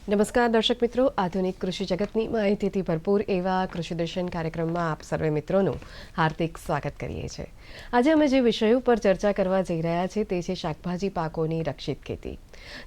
નમસ્કાર દર્શક મિત્રો, આધુનિક કૃષિ જગતની માહિતીથી ભરપૂર એવા કૃષિ દર્શન કાર્યક્રમમાં આપ સર્વે મિત્રોનું હાર્દિક સ્વાગત કરીએ છીએ। આજે અમે જે વિષય ઉપર ચર્ચા કરવા જઈ રહ્યા છીએ તે છે શાકભાજી પાકોની રક્ષિત ખેતી।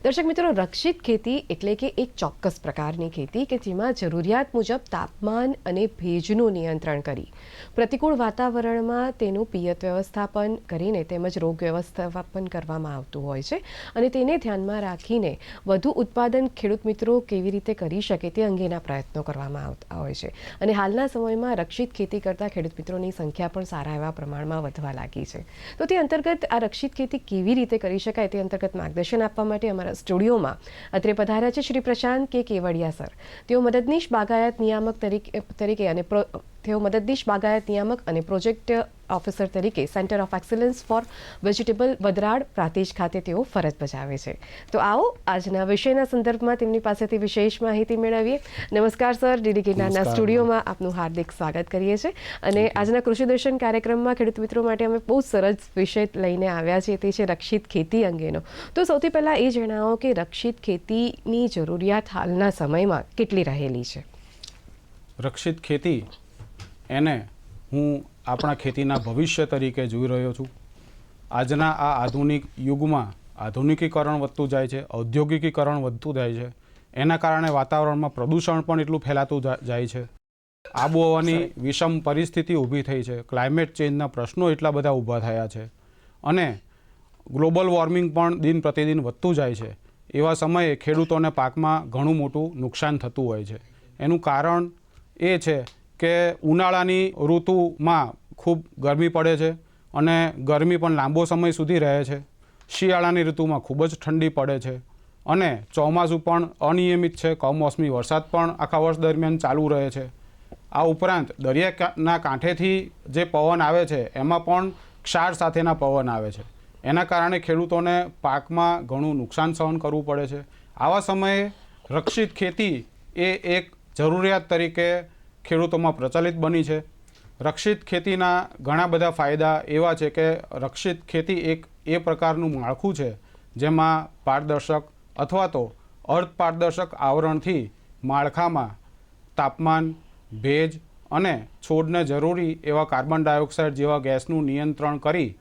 દર્શક મિત્રો, રક્ષિત ખેતી એટલે કે એક ચોક્કસ પ્રકારની ખેતી કે જેમાં જરૂરિયાત મુજબ તાપમાન અને ભેજનું નિયંત્રણ કરી પ્રતિકૂળ વાતાવરણમાં તેનું પિયત વ્યવસ્થાપન કરીને તેમજ રોગ વ્યવસ્થાપન કરવામાં આવતું હોય છે અને તેને ધ્યાનમાં રાખીને વધુ ઉત્પાદન ખેડૂત મિત્રો કેવી રીતે કરી શકે તે અંગેના પ્રયત્નો કરવામાં આવતા હોય છે અને હાલના સમયમાં રક્ષિત ખેતી કરતા ખેડૂત મિત્રોની સંખ્યા પણ સારા એવા પ્રમાણમાં વધવા લાગી છે। તો તે અંતર્ગત આ રક્ષિત ખેતી કેવી રીતે કરી શકાય તે અંતર્ગત માર્ગદર્શન આપવા માટે અમારા સ્ટુડિયોમાં અત્રે પધાર્યા છે શ્રી પ્રશાંત કે કેવડિયા સર। તેઓ મદદનીશ બાગાયત નિયામક તરીકે અને તેઓ મદદનીશ બાગાયત નિયામક અને પ્રોજેક્ટ ઓફિસર તરીકે centre of excellence for vegetable Vadrad Prantij ખાતે તેઓ ફરજ બજાવે છે। તો આવો આજના વિષયના સંદર્ભમાં તેમની પાસેથી વિશેષ માહિતી મેળવીએ। નમસ્કાર સર, ડીડી ગિરનારના સ્ટુડિયોમાં આપનું હાર્દિક સ્વાગત કરીએ છીએ અને આજના કૃષિ દર્શન કાર્યક્રમમાં ખેડૂત મિત્રો માટે અમે બહુ સરસ વિષય લઈને આવ્યા છીએ, તે છે રક્ષિત ખેતી અંગેનો। તો સૌથી પહેલાં એ જણાવો કે રક્ષિત ખેતીની જરૂરિયાત હાલના સમયમાં કેટલી રહેલી છે? રક્ષિત ખેતી એને હું આપણા ખેતીના ભવિષ્ય તરીકે જોઈ રહ્યો છું। આજના આ આધુનિક યુગમાં આધુનિકીકરણ વધતું જાય છે, ઔદ્યોગિકીકરણ વધતું જાય છે, એના કારણે વાતાવરણમાં પ્રદૂષણ પણ એટલું ફેલાતું જાય છે, આબોહવાની વિષમ પરિસ્થિતિ ઊભી થઈ છે, ક્લાઇમેટ ચેન્જના પ્રશ્નો એટલા બધા ઊભા થયા છે અને ગ્લોબલ વોર્મિંગ પણ દિન પ્રતિદિન વધતું જાય છે। એવા સમયે ખેડૂતોને પાકમાં ઘણું મોટું નુકસાન થતું હોય છે। એનું કારણ એ છે કે ઉનાળાની ઋતુમાં ખૂબ ગરમી પડે છે અને ગરમી પણ લાંબો સમય સુધી રહે છે। શિયાળાની ઋતુમાં ખૂબ જ ઠંડી પડે છે અને ચોમાસું પણ અનિયમિત છે, કમોસમી વરસાદ પણ આખા વર્ષ દરમિયાન ચાલુ રહે છે। આ ઉપરાંત દરિયાના કાંઠેથી જે પવન આવે છે એમાં પણ ક્ષાર સાથેના પવન આવે છે, એના કારણે ખેડૂતોને પાકમાં ઘણું નુકસાન સહન કરવું પડે છે। આવા સમયે રક્ષિત ખેતી એ એક જરૂરિયાત તરીકે ખેડૂતોમાં પ્રચલિત બની છે। રક્ષિત ખેતીના ઘણા બધા ફાયદા એવા છે કે રક્ષિત ખેતી એક એ પ્રકારનું માળખું છે જેમાં પારદર્શક અથવા તો અર્ધ પારદર્શક આવરણથી માળખામાં તાપમાન, ભેજ અને છોડને જરૂરી એવા કાર્બન ડાયોક્સાઇડ જેવા ગેસનું નિયંત્રણ કરી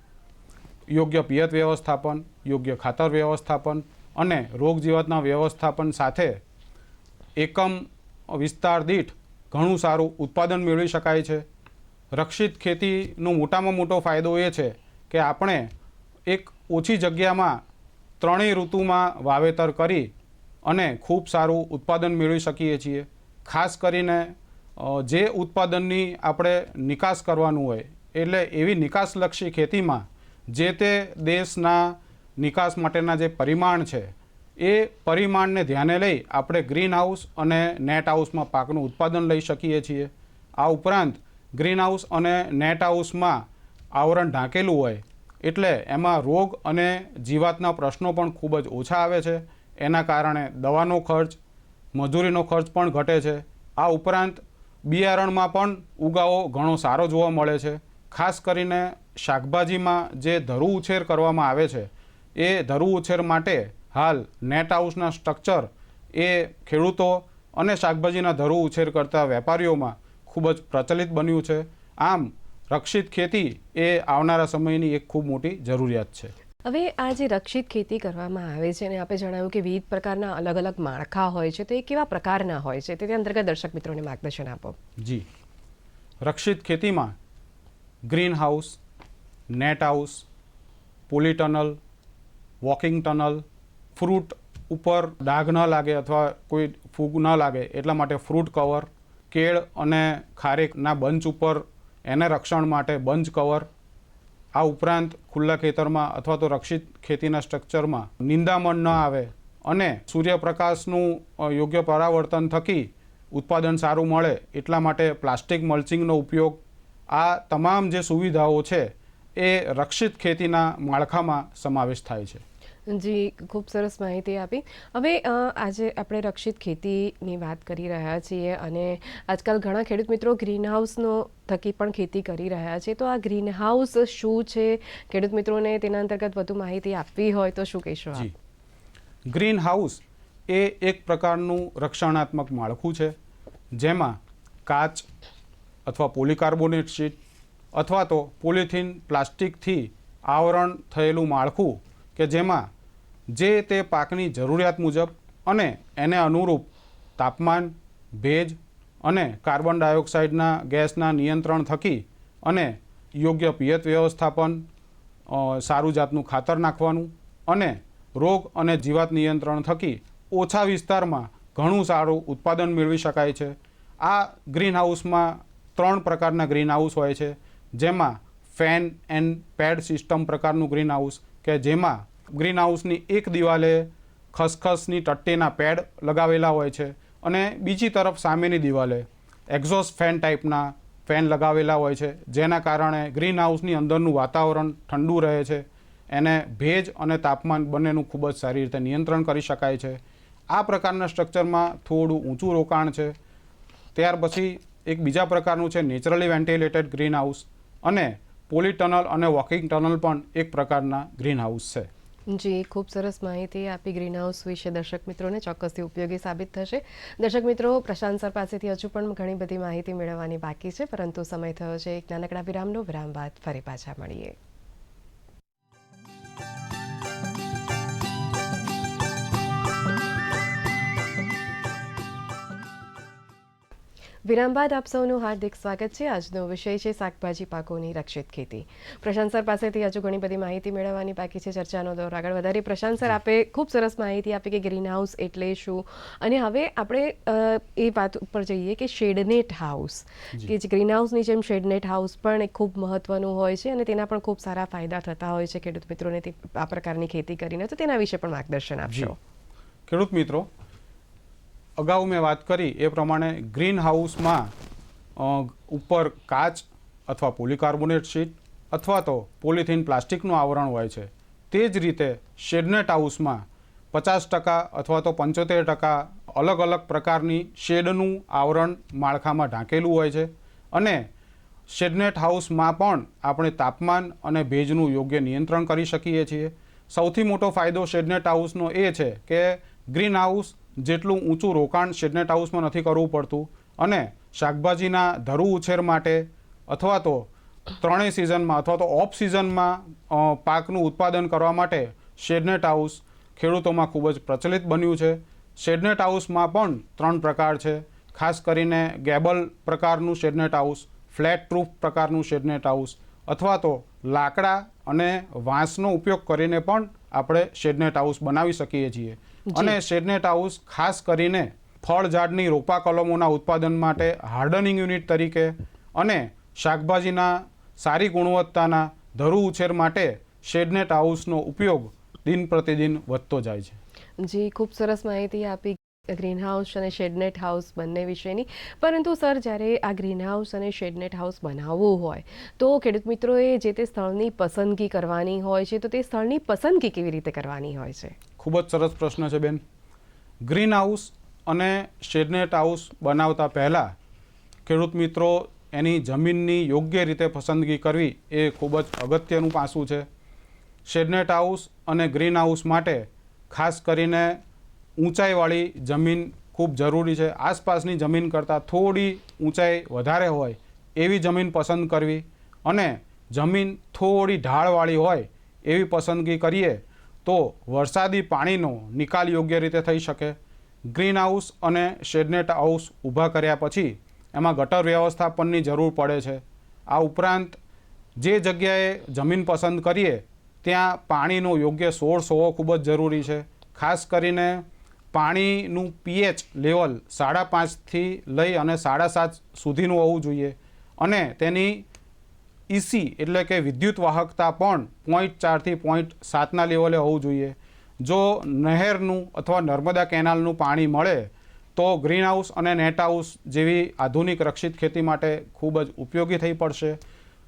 યોગ્ય પિયત વ્યવસ્થાપન, યોગ્ય ખાતર વ્યવસ્થાપન અને રોગ જીવાતના વ્યવસ્થાપન સાથે એકમ વિસ્તાર દીઠ ઘણું સારું ઉત્પાદન મેળવી શકાય છે। રક્ષિત ખેતીનો મોટામાં મોટો ફાયદો એ છે કે આપણે એક ઓછી જગ્યામાં ત્રણેય ઋતુમાં વાવેતર કરી અને ખૂબ સારું ઉત્પાદન મેળવી શકીએ છીએ। ખાસ કરીને જે ઉત્પાદનની આપણે નિકાસ કરવાનું હોય એટલે એવી નિકાસલક્ષી ખેતીમાં જે તે દેશના નિકાસ માટેના જે પરિમાણ છે એ પરિમાણને ધ્યાને લઈ આપણે ગ્રીન હાઉસ અને નેટ હાઉસમાં પાકનું ઉત્પાદન લઈ શકીએ છીએ। આ ઉપરાંત ગ્રીન હાઉસ અને નેટ હાઉસમાં આવરણ ઢાંકેલું હોય એટલે એમાં રોગ અને જીવાતના પ્રશ્નો પણ ખૂબ જ ઓછા આવે છે, એના કારણે દવાનો ખર્ચ, મજૂરીનો ખર્ચ પણ ઘટે છે। આ ઉપરાંત બિયારણમાં પણ ઉગાવો ઘણો સારો જોવા મળે છે। ખાસ કરીને શાકભાજીમાં જે ધરુ ઉછેર કરવામાં આવે છે એ ધરુ ઉછેર માટે હાલ નેટ હાઉસના સ્ટ્રક્ચર એ ખેડૂતો અને શાકભાજીના ધરુ ઉછેર કરતા વેપારીઓમાં ખૂબ જ પ્રચલિત બન્યું છે। આમ રક્ષિત ખેતી એ આવનારા સમયની એક ખૂબ મોટી જરૂરિયાત છે। હવે આ જે રક્ષિત ખેતી કરવામાં આવે છે અને આપણે જણાવ્યું કે વિવિધ પ્રકારના અલગ અલગ માળખા હોય છે, તો એ કેવા પ્રકારના હોય છે તે અંતર્ગત દર્શક મિત્રોને માર્ગદર્શન આપો। જી, રક્ષિત ખેતીમાં green house, net house, poly tunnel, walking tunnel, fruit ઉપર ડાઘ ન લાગે અથવા કોઈ ફૂગ ન લાગે એટલા માટે ફ્રૂટ કવર, કેળ અને ખારેકના બંચ ઉપર એને રક્ષણ માટે બંચ કવર, આ ઉપરાંત ખુલ્લા ખેતરમાં અથવા તો રક્ષિત ખેતીના સ્ટ્રક્ચરમાં નિંદામણ ન આવે અને સૂર્યપ્રકાશનું યોગ્ય પરાવર્તન થકી ઉત્પાદન સારું મળે એટલા માટે પ્લાસ્ટિક મલ્ચિંગનો ઉપયોગ, આ તમામ જે સુવિધાઓ છે એ રક્ષિત ખેતીના માળખામાં સમાવેશ થાય છે। જી, ખૂબ સરસ માહિતી આપી। હવે આજે આપણે રક્ષિત ખેતીની વાત કરી રહ્યા છીએ અને આજકાલ ઘણા ખેડૂત મિત્રો ગ્રીન હાઉસનો થકી પણ ખેતી કરી રહ્યા છે, તો આ ગ્રીન હાઉસ શું છે? ખેડૂત મિત્રોને તેના અંતર્ગત વધુ માહિતી આપવી હોય તો શું કહેશો આપ? ગ્રીન હાઉસ એ એક પ્રકારનું રક્ષણાત્મક માળખું છે, જેમાં કાચ અથવા પોલીકાર્બોનેટ શીટ અથવા તો પોલિથીન પ્લાસ્ટિકથી આવરણ થયેલું માળખું કે જેમાં જે તે પાકની જરૂરિયાત મુજબ અને એને અનુરૂપ તાપમાન, ભેજ અને કાર્બન ડાયોક્સાઇડના ગેસના નિયંત્રણ થકી અને યોગ્ય પિયત વ્યવસ્થાપન, સારું જાતનું ખાતર નાખવાનું અને રોગ અને જીવાત નિયંત્રણ થકી ઓછા વિસ્તારમાં ઘણું સારું ઉત્પાદન મેળવી શકાય છે. આ ગ્રીન હાઉસમાં 3 પ્રકારના ગ્રીન હાઉસ હોય છે, જેમાં ફેન એન્ડ પેડ સિસ્ટમ પ્રકારનું ગ્રીન હાઉસ કે જેમાં ગ્રીન હાઉસની એક દિવાલે ખસખસની ટટ્ટીના પેડ લગાવેલા હોય છે અને બીજી તરફ સામેની દિવાલે એક્ઝોસ્ટ ફેન ટાઈપના ફેન લગાવેલા હોય છે, જેના કારણે ગ્રીન હાઉસની અંદરનું વાતાવરણ ઠંડુ રહે છે, એને ભેજ અને તાપમાન બંનેનું ખૂબ જ સારી રીતે નિયંત્રણ કરી શકાય છે. આ પ્રકારના સ્ટ્રક્ચરમાં થોડું ઊંચું રોકાણ છે. ત્યાર પછી એક બીજા પ્રકારનું છે નેચરલી વેન્ટિલેટેડ ગ્રીન હાઉસ, અને પોલીટનલ અને વોકિંગ ટનલ પણ એક પ્રકારના ગ્રીન હાઉસ છે. જી, ખૂબ સરસ માહિતી આપી ગ્રીન હાઉસ વિશે. દર્શક મિત્રોને ચોક્કસથી ઉપયોગી સાબિત થશે. દર્શક મિત્રો, પ્રશાંત સર પાસેથી હજુ પણ ઘણી બધી માહિતી મેળવવાની બાકી છે, પરંતુ સમય થયો છે એક નાનકડા વિરામનો. વિરામ બાદ ફરી પાછા મળીએ. વિરામ બાદ આપ સૌનું હાર્દિક સ્વાગત છે. આજનો વિષય છે શાકભાજી પાકોની રક્ષિત ખેતી. પ્રશાંત સર પાસેથી હજુ ઘણી બધી માહિતી મેળવવાની બાકી છે. ચર્ચાનો દોર આગળ વધારી. પ્રશાંત સર, આપે ખૂબ સરસ માહિતી આપી કે ગ્રીન હાઉસ એટલે શું, અને હવે આપણે એ વાત ઉપર જઈએ કે શેડનેટ હાઉસ, કે જે ગ્રીન હાઉસની જેમ શેડનેટ હાઉસ પણ એક ખૂબ મહત્વનું હોય છે અને તેના પણ ખૂબ સારા ફાયદા થતા હોય છે ખેડૂત મિત્રોને આ પ્રકારની ખેતી કરીને. તો તેના વિશે પણ માર્ગદર્શન આપશો. ખેડૂત મિત્રો, અગાઉ મેં વાત કરી એ પ્રમાણે ગ્રીન હાઉસમાં ઉપર કાચ અથવા પોલીકાર્બોનેટ શીટ અથવા તો પોલિથીન પ્લાસ્ટિકનું આવરણ હોય છે. તે જ રીતે શેડનેટ હાઉસમાં 50% અથવા તો 75% અલગ અલગ પ્રકારની શેડનું આવરણ માળખામાં ઢાંકેલું હોય છે. અને શેડનેટ હાઉસમાં પણ આપણે તાપમાન અને ભેજનું યોગ્ય નિયંત્રણ કરી શકીએ છીએ. સૌથી મોટો ફાયદો શેડનેટ હાઉસનો એ છે કે ગ્રીન હાઉસ જેટલું ઊંચું રોકાણ શેડનેટ હાઉસમાં નથી કરવું પડતું, અને શાકભાજીના ધરુ ઉછેર માટે અથવા તો ત્રણેય સિઝનમાં અથવા તો ઓફ સિઝનમાં પાકનું ઉત્પાદન કરવા માટે શેડનેટ હાઉસ ખેડૂતોમાં ખૂબ જ પ્રચલિત બન્યું છે. શેડનેટ હાઉસમાં પણ 3 પ્રકાર છે. ખાસ કરીને ગેબલ પ્રકારનું શેડનેટ હાઉસ, ફ્લેટ પ્રૂફ પ્રકારનું શેડનેટ હાઉસ, અથવા તો લાકડા અને વાંસનો ઉપયોગ કરીને પણ આપણે શેડનેટ હાઉસ બનાવી શકીએ છીએ. અને શેડનેટ હાઉસ ખાસ કરીને ફળ ઝાડની રોપા કલમોના ઉત્પાદન માટે હાર્ડનિંગ યુનિટ તરીકે અને શાકભાજીના સારી ગુણવત્તાના ધરુ ઉછેર માટે શેડનેટ હાઉસનો ઉપયોગ દિન પ્રતિદિન વધતો જાય છે. જી, ખૂબ સરસ માહિતી આપી ગ્રીન હાઉસ અને શેડનેટ હાઉસ બંને વિશેની. પરંતુ સર, જ્યારે આ ગ્રીન હાઉસ અને શેડનેટ હાઉસ બનાવવું હોય તો ખેડૂત મિત્રોએ જે તે સ્થળની પસંદગી કરવાની હોય છે, તો તે સ્થળની પસંદગી કેવી રીતે કરવાની હોય છે? ખૂબ જ સરસ પ્રશ્ન છે બેન. ગ્રીન હાઉસ અને શેડનેટ હાઉસ બનાવતા પહેલાં ખેડૂત મિત્રો એની જમીનની યોગ્ય રીતે પસંદગી કરવી એ ખૂબ જ અગત્યનું પાસું છે. શેડનેટ હાઉસ અને ગ્રીન હાઉસ માટે ખાસ કરીને ઊંચાઈવાળી જમીન ખૂબ જરૂરી છે. આસપાસની જમીન કરતાં થોડી ઊંચાઈ વધારે હોય એવી જમીન પસંદ કરવી, અને જમીન થોડી ઢાળવાળી હોય એવી પસંદગી કરીએ તો વરસાદી પાણીનો નિકાલ યોગ્ય રીતે થઈ શકે. ગ્રીન હાઉસ અને શેડનેટ હાઉસ ઊભા કર્યા પછી એમાં ગટર વ્યવસ્થાપનની જરૂર પડે છે. આ ઉપરાંત જે જગ્યાએ જમીન પસંદ કરીએ ત્યાં પાણીનો યોગ્ય સોર્સ હોવો ખૂબ જ જરૂરી છે. ખાસ કરીને પાણીનું pH લેવલ 5.5થી લઈ અને 7.5 સુધીનું હોવું જોઈએ, અને તેની ઇસી એટલે કે વિદ્યુત વાહકતા પણ 0.4થી 0.7ના લેવલે હોવું જોઈએ. જો નહેરનું અથવા નર્મદા કેનાલનું પાણી મળે તો ગ્રીન હાઉસ અને નેટ હાઉસ જેવી આધુનિક રક્ષિત ખેતી માટે ખૂબ જ ઉપયોગી થઈ પડશે.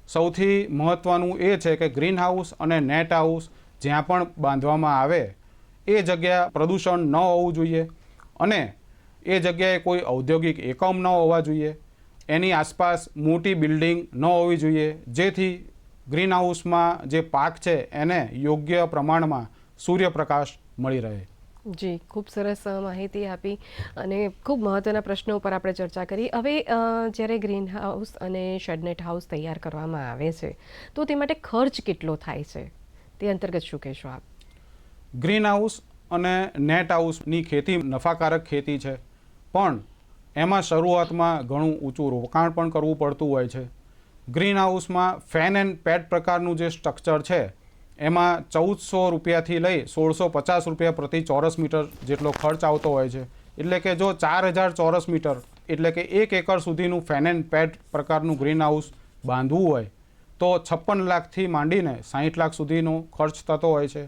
સૌથી મહત્ત્વનું એ છે કે ગ્રીન હાઉસ અને નેટ હાઉસ જ્યાં પણ બાંધવામાં આવે એ જગ્યા પ્રદૂષણ ન હોવું જોઈએ, અને એ જગ્યાએ કોઈ ઔદ્યોગિક એકમ ન હોવા જોઈએ. એની આસપાસ મોટી બિલ્ડિંગ ન હોવી જોઈએ, જેથી ગ્રીન હાઉસમાં જે પાક છે એને યોગ્ય પ્રમાણમાં સૂર્યપ્રકાશ મળી રહે. જી, ખૂબ સરસ માહિતી આપી અને ખૂબ મહત્ત્વના પ્રશ્નો ઉપર આપણે ચર્ચા કરી. હવે જ્યારે ગ્રીન હાઉસ અને શેડનેટ હાઉસ તૈયાર કરવામાં આવે છે તો તે માટે ખર્ચ કેટલો થાય છે તે અંતર્ગત શું કહેશો આપ? ગ્રીન હાઉસ અને નેટ હાઉસની ખેતી નફાકારક ખેતી છે, પણ એમાં શરૂઆતમાં ઘણું ઊંચું રોકાણ પણ કરવું પડતું હોય છે. ગ્રીન હાઉસમાં ફેન એન્ડ પેડ પ્રકારનું જે સ્ટ્રક્ચર છે એમાં 1400 રૂપિયાથી લઈ 1650 રૂપિયા પ્રતિ ચોરસ મીટર જેટલો ખર્ચ આવતો હોય છે. એટલે કે જો 4000 ચોરસ મીટર એટલે કે 1 એકર સુધીનું ફેન એન્ડ પેડ પ્રકારનું ગ્રીન હાઉસ બાંધવું હોય તો 56 લાખથી માંડીને 60 લાખ સુધીનો ખર્ચ થતો હોય છે.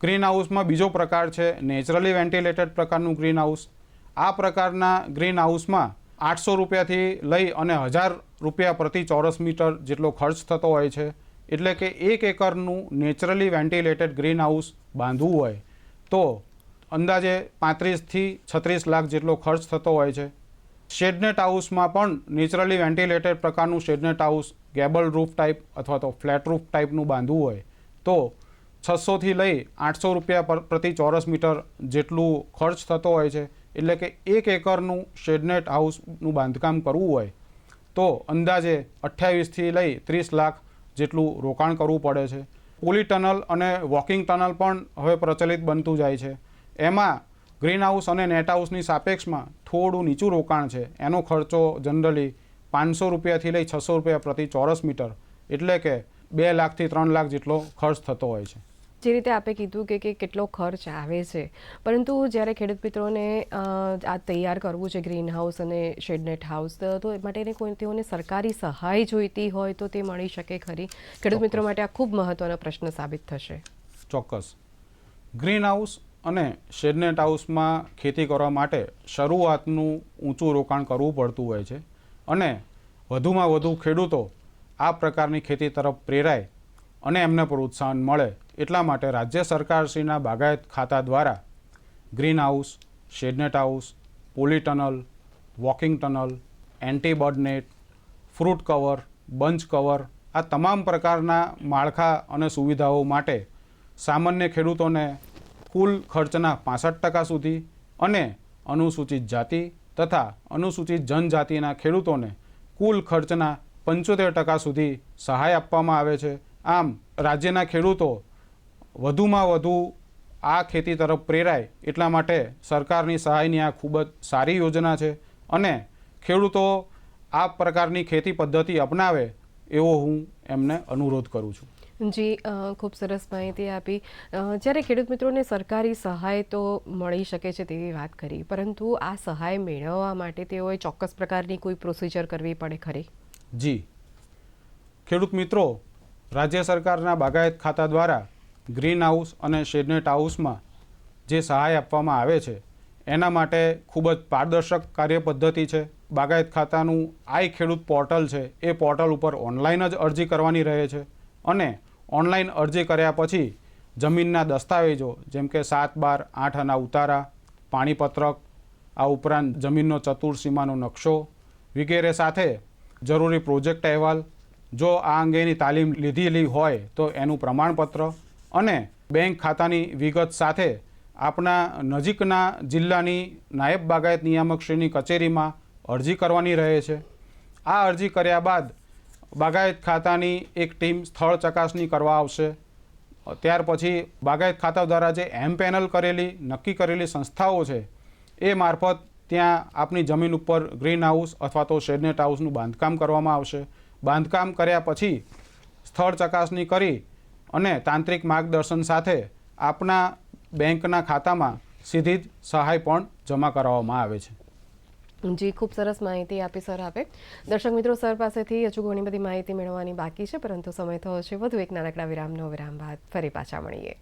ગ્રીન હાઉસમાં બીજો પ્રકાર છે નેચરલી વેન્ટિલેટેડ પ્રકારનું ગ્રીન હાઉસ. આ પ્રકારના ગ્રીન હાઉસમાં 800 રૂપિયાથી લઈ અને 1000 રૂપિયા પ્રતિ ચોરસ મીટર જેટલો ખર્ચ થતો હોય છે. એટલે કે 1 એકરનું નેચરલી વેન્ટિલેટેડ ગ્રીન હાઉસ બાંધવું હોય તો અંદાજે 35થી 36 લાખ જેટલો ખર્ચ થતો હોય છે. શેડનેટ હાઉસમાં પણ નેચરલી વેન્ટિલેટેડ પ્રકારનું શેડનેટ હાઉસ ગેબલ રૂફ ટાઈપ અથવા તો ફ્લેટ રૂફ ટાઈપનું બાંધવું હોય તો 600થી લઈ 800 રૂપિયા પ્રતિ ચોરસ મીટર જેટલું ખર્ચ થતો હોય છે. એટલે કે 1 એકરનું શેડનેટ હાઉસનું બાંધકામ કરવું હોય તો અંદાજે 28થી લઈ 30 લાખ જેટલું રોકાણ કરવું પડે છે. પોલી ટનલ અને વોકિંગ ટનલ પણ હવે પ્રચલિત બનતું જાય છે. એમાં ગ્રીન હાઉસ અને નેટ હાઉસની સાપેક્ષમાં થોડું નીચું રોકાણ છે. એનો ખર્ચો જનરલી 500 રૂપિયાથી લઈ 600 રૂપિયા પ્રતિ ચોરસ મીટર એટલે કે 2 લાખથી 3 લાખ જેટલો ખર્ચ થતો હોય છે. જે રીતે આપે કીધું કે કેટલો ખર્ચ આવે છે, પરંતુ જ્યારે ખેડૂત મિત્રોને આ તૈયાર કરવું છે ગ્રીન હાઉસ અને શેડનેટ હાઉસ તો એ માટે તેઓને સરકારી સહાય જોઈતી હોય તો તે મળી શકે ખરી? ખેડૂત મિત્રો માટે આ ખૂબ મહત્ત્વનો પ્રશ્ન સાબિત થશે. ચોક્કસ. ગ્રીન હાઉસ અને શેડનેટ હાઉસમાં ખેતી કરવા માટે શરૂઆતનું ઊંચું રોકાણ કરવું પડતું હોય છે અને વધુમાં વધુ ખેડૂતો આ પ્રકારની ખેતી તરફ પ્રેરાય અને એમને પ્રોત્સાહન મળે એટલા માટે રાજ્ય સરકારશ્રીના બાગાયત ખાતા દ્વારા green house, shade net house, poly tunnel, walking tunnel, anti bird net, fruit cover, bunch cover આ તમામ પ્રકારના માળખા અને સુવિધાઓ માટે સામાન્ય ખેડૂતોને કુલ ખર્ચના 65% સુધી અને અનુસૂચિત જાતિ તથા અનુસૂચિત જનજાતિના ખેડૂતોને કુલ ખર્ચના 75% સુધી સહાય આપવામાં આવે છે. આમ રાજ્યના ખેડૂતો વધુમાં વધુ આ ખેતી તરફ પ્રેરાય એટલા માટે સરકારની સહાયની આ ખૂબ જ સારી યોજના છે અને ખેડૂતો આ પ્રકારની ખેતી પદ્ધતિ અપનાવે એવો હું એમને અનુરોધ કરું છું. જી, ખૂબ સરસ માહિતી આપી. જ્યારે ખેડૂત મિત્રોને સરકારી સહાય તો મળી શકે છે તેવી વાત કરી, પરંતુ આ સહાય મેળવવા માટે તેઓએ ચોક્કસ પ્રકારની કોઈ પ્રોસિજર કરવી પડે ખરી? જી, ખેડૂત મિત્રો રાજ્ય સરકારના બાગાયત ખાતા દ્વારા ગ્રીન હાઉસ અને શેડનેટ હાઉસમાં જે સહાય આપવામાં આવે છે એના માટે ખૂબ જ પારદર્શક કાર્ય પદ્ધતિ છે. બાગાયત ખાતાનું આઈ ખેડૂત પોર્ટલ છે એ પોર્ટલ ઉપર ઓનલાઈન જ અરજી કરવાની રહે છે અને ઓનલાઈન અરજી કર્યા પછી જમીનના દસ્તાવેજો જેમ કે 7/12, 8 આના ઉતારા, પાણીપત્રક, આ ઉપરાંત જમીનનો ચતુર્સીમાનો નકશો વગેરે સાથે જરૂરી પ્રોજેક્ટ અહેવાલ, જો આ અંગેની તાલીમ લીધેલી હોય તો એનું પ્રમાણપત્ર અને બેંક ખાતાની વિગત સાથે આપણા નજીકના જિલ્લાની નાયબ બાગાયત નિયામકશ્રીની કચેરીમાં અરજી કરવાની રહે છે. આ અરજી કર્યા બાદ બાગાયત ખાતાની એક ટીમ સ્થળ ચકાસણી કરવા આવશે. ત્યાર પછી બાગાયત ખાતા દ્વારા જે પેનલ કરેલી નક્કી કરેલી સંસ્થાઓ છે એ મારફત ત્યાં આપની જમીન ઉપર ગ્રીન હાઉસ અથવા તો શેડનેટ હાઉસનું બાંધકામ કરવામાં આવશે. બાંધકામ કર્યા પછી સ્થળ ચકાસણી કરી અને તાંત્રિક માર્ગદર્શન સાથે આપના બેંકના ખાતામાં સીધી જ સહાય પણ જમા કરાવવામાં આવે છે. જી, ખૂબ સરસ માહિતી આપી સર આપે. દર્શક મિત્રો, સર પાસેથી હજુ ઘણી બધી માહિતી મેળવવાની બાકી છે, પરંતુ સમય થયો છે વધુ એક નાનકડા વિરામનો. વિરામ બાદ ફરી પાછા મળીએ.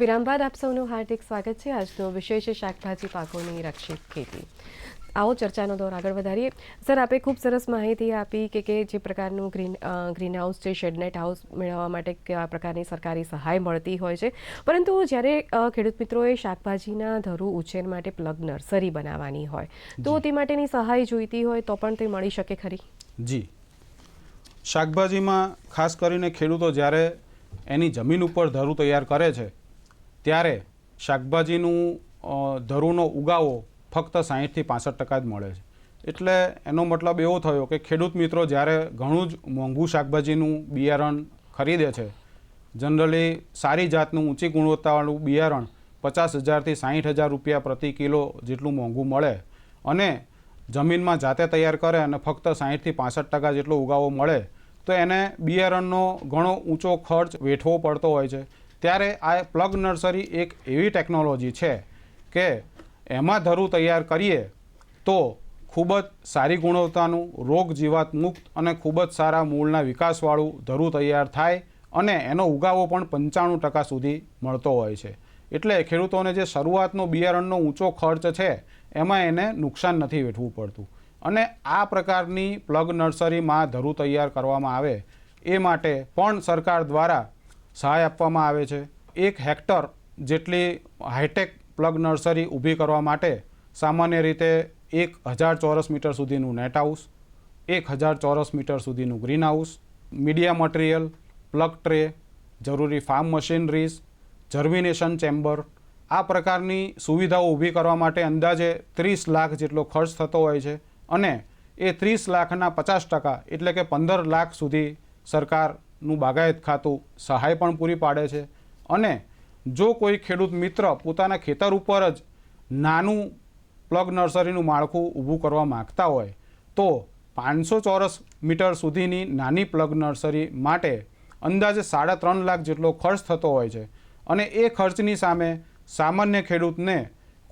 વિરામ બાદ આપ સૌનું હાર્દિક સ્વાગત છે. આજનો વિષય છે શાકભાજી પાકોની રક્ષિત ખેતી. આવો ચર્ચાનો દોર આગળ વધારીએ. સર, આપે ખૂબ સરસ માહિતી આપી કે જે પ્રકારનું ગ્રીન હાઉસ છે, શેડનેટ હાઉસ મેળવવા માટે કયા પ્રકારની સરકારી સહાય મળતી હોય છે. પરંતુ જ્યારે ખેડૂત મિત્રોએ શાકભાજીના ધરું ઉછેર માટે પ્લગ નર્સરી બનાવવાની હોય તો તે માટેની સહાય જોઈતી હોય તો પણ તે મળી શકે ખરી? જી, શાકભાજીમાં ખાસ કરીને ખેડૂતો જ્યારે એની જમીન ઉપર ધરું તૈયાર કરે છે ત્યારે શાકભાજીનું ધરુંનો ઉગાવો ફક્ત 60થી 65% જ મળે છે. એટલે એનો મતલબ એવો થયો કે ખેડૂત મિત્રો જ્યારે ઘણું જ મોંઘું શાકભાજીનું બિયારણ ખરીદે છે, જનરલી સારી જાતનું ઊંચી ગુણવત્તાવાળું બિયારણ 50,000થી 60,000 રૂપિયા પ્રતિ કિલો જેટલું મોંઘું મળે અને જમીનમાં જાતે તૈયાર કરે અને ફક્ત 60થી 65% જેટલો ઉગાવો મળે તો એને બિયારણનો ઘણો ઊંચો ખર્ચ વેઠવો પડતો હોય છે. ત્યારે આ પ્લગ નર્સરી એક એવી ટેકનોલોજી છે કે એમાં ધરું તૈયાર કરીએ તો ખૂબ જ સારી ગુણવત્તાનું, રોગ જીવાત મુક્ત અને ખૂબ જ સારા મૂળના વિકાસવાળું ધરું તૈયાર થાય અને એનો ઉગાવો પણ 95% સુધી મળતો હોય છે. એટલે ખેડૂતોને જે શરૂઆતનો બિયારણનો ઊંચો ખર્ચ છે એમાં એને નુકસાન નથી વેઠવું પડતું. અને આ પ્રકારની પ્લગ નર્સરીમાં ધરું તૈયાર કરવામાં આવે એ માટે પણ સરકાર દ્વારા સહાય આપવામાં આવે છે. 1 હેક્ટર જેટલી હાઈટેક પ્લગ નર્સરી ઊભી કરવા માટે સામાન્ય રીતે 1000 ચોરસ મીટર સુધીનું નેટ હાઉસ, 1000 ચોરસ મીટર સુધીનું green house, media material, plug tray, જરૂરી ફાર્મ મશીનરીઝ, જર્મિનેશન ચેમ્બર, આ પ્રકારની સુવિધાઓ ઊભી કરવા માટે અંદાજે 30 લાખ જેટલો ખર્ચ થતો હોય છે. અને એ 30 લાખના 50% એટલે કે 15 લાખ સુધી સરકારનું બાગાયત ખાતું સહાય પણ પૂરી પાડે છે. અને જો કોઈ ખેડૂત મિત્ર પોતાના ખેતર ઉપર જ નાનું પ્લગ નર્સરીનું માળખું ઊભું કરવા માગતા હોય તો 500 ચોરસ મીટર સુધીની નાની પ્લગ નર્સરી માટે અંદાજે 3.5 લાખ જેટલો ખર્ચ થતો હોય છે. અને એ ખર્ચની સામે સામાન્ય ખેડૂતને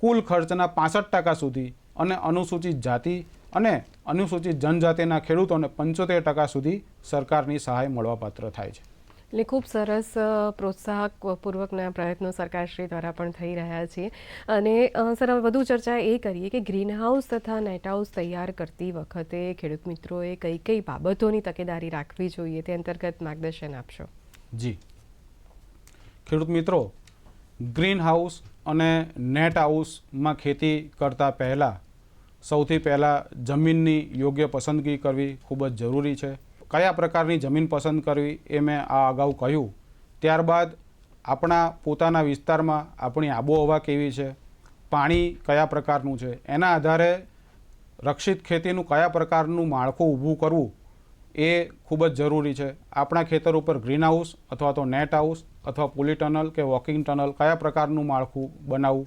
કુલ ખર્ચના 65% સુધી અને અનુસૂચિત જાતિ અને અનુસૂચિત જનજાતિના ખેડૂતોને 75% સુધી સરકારની સહાય મળવાપાત્ર થાય છે. એટલે ખૂબ સરસ પ્રોત્સાહકપૂર્વકના પ્રયત્નો સરકારશ્રી દ્વારા પણ થઈ રહ્યા છે. અને સર, હવે વધુ ચર્ચા એ કરીએ કે ગ્રીન હાઉસ તથા નેટ હાઉસ તૈયાર કરતી વખતે ખેડૂત મિત્રોએ કઈ કઈ બાબતોની તકેદારી રાખવી જોઈએ તે અંતર્ગત માર્ગદર્શન આપશો? જી, ખેડૂત મિત્રો, ગ્રીન હાઉસ અને નેટ હાઉસમાં ખેતી કરતાં પહેલાં સૌથી પહેલાં જમીનની યોગ્ય પસંદગી કરવી ખૂબ જ જરૂરી છે. કયા પ્રકારની જમીન પસંદ કરવી એ મેં આ અગાઉ કહ્યું. ત્યારબાદ આપણા પોતાના વિસ્તારમાં આપણી આબોહવા કેવી છે, પાણી કયા પ્રકારનું છે, એના આધારે રક્ષિત ખેતીનું કયા પ્રકારનું માળખું ઊભું કરવું એ ખૂબ જ જરૂરી છે. આપણા ખેતર ઉપર ગ્રીન હાઉસ અથવા તો નેટ હાઉસ અથવા પોલી ટનલ કે વોકિંગ ટનલ કયા પ્રકારનું માળખું બનાવવું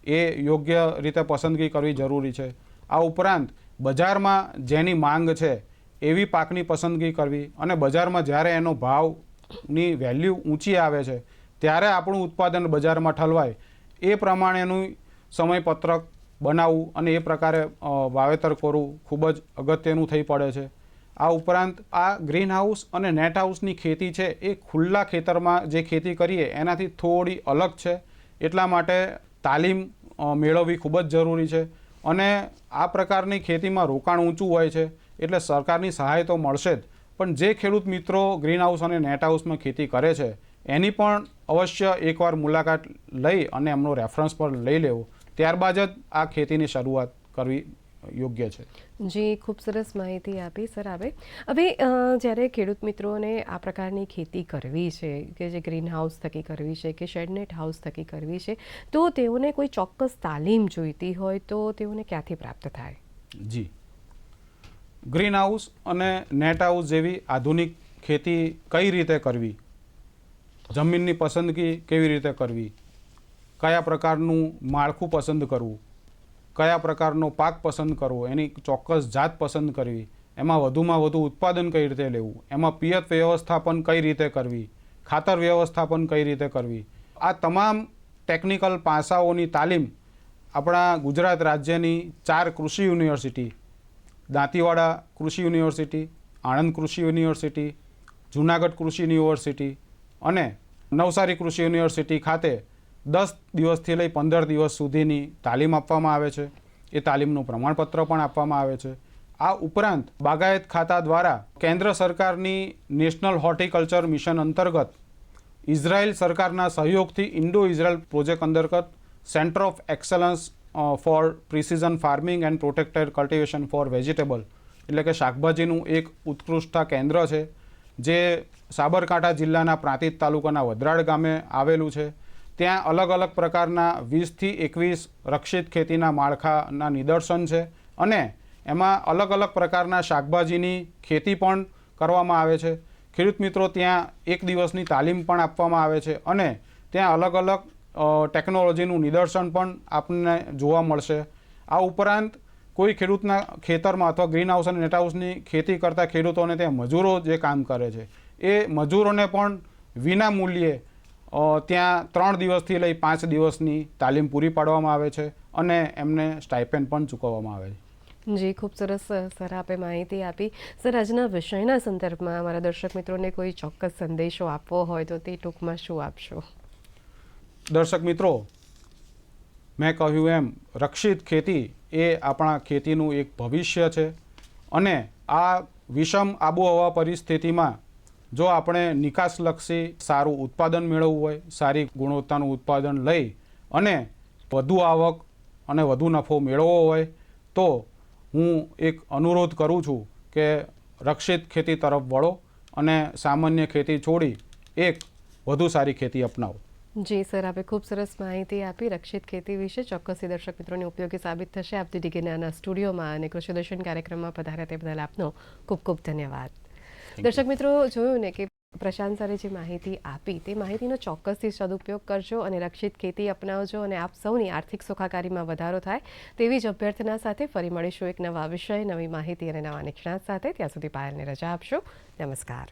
એ યોગ્ય રીતે પસંદગી કરવી જરૂરી છે. આ ઉપરાંત બજારમાં જેની માંગ છે એવી પાકની પસંદગી કરવી અને બજારમાં જ્યારે એનો ભાવની વેલ્યુ ઊંચી આવે છે ત્યારે આપણું ઉત્પાદન બજારમાં ઠલવાય એ પ્રમાણેનું સમયપત્રક બનાવવું અને એ પ્રકારે વાવેતર કરવું ખૂબ જ અગત્યનું થઈ પડે છે. આ ઉપરાંત આ ગ્રીન હાઉસ અને નેટ હાઉસની ખેતી છે એ ખુલ્લા ખેતરમાં જે ખેતી કરીએ એનાથી થોડી અલગ છે. એટલા માટે તાલીમ મેળવવી ખૂબ જ જરૂરી છે. અને આ પ્રકારની ખેતીમાં રોકાણ ઊંચું હોય છે એટલે સરકારની સહાય તો મળશે જ, પણ જે ખેડૂત મિત્રો ગ્રીન હાઉસ અને નેટ હાઉસમાં ખેતી કરે છે એની પણ અવશ્ય એકવાર મુલાકાત લઈ અને એમનો રેફરન્સ પર લઈ લેવો, ત્યારબાદ જ આ ખેતીની શરૂઆત કરવી યોગ્ય છે. જી, ખૂબ સરસ માહિતી આપી સર. હવે જ્યારે ખેડૂત મિત્રોને આ પ્રકારની ખેતી કરવી છે કે જે ગ્રીન હાઉસ થકી કરવી છે કે શેડનેટ હાઉસ થકી કરવી છે તો તેઓને કોઈ ચોક્કસ તાલીમ જોઈતી હોય તો તેઓને ક્યાંથી પ્રાપ્ત થાય? જી, ગ્રીન હાઉસ અને નેટ હાઉસ જેવી આધુનિક ખેતી કઈ રીતે કરવી, જમીનની પસંદગી કેવી રીતે કરવી, કયા પ્રકારનું માળખું પસંદ કરવું, કયા પ્રકારનો પાક પસંદ કરવો, એની ચોક્કસ જાત પસંદ કરવી, એમાં વધુમાં વધુ ઉત્પાદન કઈ રીતે લેવું, એમાં પિયત વ્યવસ્થાપન કઈ રીતે કરવી, ખાતર વ્યવસ્થાપન કઈ રીતે કરવી, આ તમામ ટેકનિકલ પાસાઓની તાલીમ આપણા ગુજરાત રાજ્યની 4 કૃષિ યુનિવર્સિટી, દાંતીવાડા કૃષિ યુનિવર્સિટી, આણંદ કૃષિ યુનિવર્સિટી, જૂનાગઢ કૃષિ યુનિવર્સિટી અને નવસારી કૃષિ યુનિવર્સિટી ખાતે 10 દિવસથી લઈ 15 દિવસ સુધીની તાલીમ આપવામાં આવે છે. એ તાલીમનું પ્રમાણપત્ર પણ આપવામાં આવે છે. આ ઉપરાંત બાગાયત ખાતા દ્વારા કેન્દ્ર સરકારની નેશનલ હોર્ટિકલ્ચર મિશન અંતર્ગત ઇઝરાયલ સરકારના સહયોગથી ઇન્ડો ઇઝરાયલ પ્રોજેક્ટ અંતર્ગત centre of excellence for precision farming and protected cultivation for vegetable એટલે કે શાકભાજીનું એક ઉત્કૃષ્ટતા કેન્દ્ર છે, જે સાબરકાંઠા જિલ્લાના પ્રાંતિજ તાલુકાના વડરાડ ગામે આવેલું છે. ત્યાં અલગ અલગ પ્રકારના 20થી 21 રક્ષિત ખેતીના માળખાના નિદર્શન છે અને એમાં અલગ અલગ પ્રકારના શાકભાજીની ખેતી પણ કરવામાં આવે છે. ખેડૂત મિત્રો, ત્યાં એક દિવસની તાલીમ પણ આપવામાં આવે છે અને ત્યાં અલગ અલગ ટેકનોલોજીનું નિદર્શન પણ આપણને જોવા મળશે. આ ઉપરાંત કોઈ ખેડૂતના ખેતરમાં અથવા ગ્રીન હાઉસ અને નેટ હાઉસની ખેતી કરતા ખેડૂતોને ત્યાં મજૂરો જે કામ કરે છે એ મજૂરોને પણ વિના મૂલ્યે ત્યાં 3 દિવસથી લઈ 5 દિવસની તાલીમ પૂરી પાડવામાં આવે છે અને એમને સ્ટાઇપેન્ડ પણ ચૂકવવામાં આવે છે. જી, ખૂબ સરસ સર આપે માહિતી આપી. સર, આજના વિષયના સંદર્ભમાં અમારા દર્શક મિત્રોને કોઈ ચોક્કસ સંદેશો આપવો હોય તો તે ટૂંકમાં શું આપશો? દર્શક મિત્રો, મેં કહ્યું એમ રક્ષિત ખેતી એ આપણા ખેતીનું એક ભવિષ્ય છે અને આ વિષમ આબોહવા પરિસ્થિતિમાં જો આપણે નિકાસલક્ષી સારું ઉત્પાદન મેળવવું હોય, સારી ગુણવત્તાનું ઉત્પાદન લઈ અને વધુ આવક અને વધુ નફો મેળવવો હોય તો હું એક અનુરોધ કરું છું કે રક્ષિત ખેતી તરફ વળો અને સામાન્ય ખેતી છોડી એક વધુ સારી ખેતી અપનાવો. જી સર, આપે ખૂબ સરસ માહિતી આપી રક્ષિત ખેતી વિશે. ચોક્કસથી દર્શક મિત્રોને ઉપયોગી સાબિત થશે. આપ ડીડીગેના સ્ટુડિયોમાં અને કૃષિ દર્શન કાર્યક્રમમાં પધાર્યા તે બદલ આપનો ખૂબ ખૂબ ધન્યવાદ. દર્શક મિત્રો, જોયું ને કે પ્રશાંત સરે જે માહિતી આપી તે માહિતીનો ચોક્કસથી સદુપયોગ કરજો અને રક્ષિત ખેતી અપનાવજો અને આપ સૌની આર્થિક સુખાકારીમાં વધારો થાય તેવી જ અભ્યર્થના સાથે ફરી મળીશું એક નવા વિષય, નવી માહિતી અને નવા નિષ્ણાત સાથે. ત્યાં સુધી પાયલને રજા આપશો. નમસ્કાર.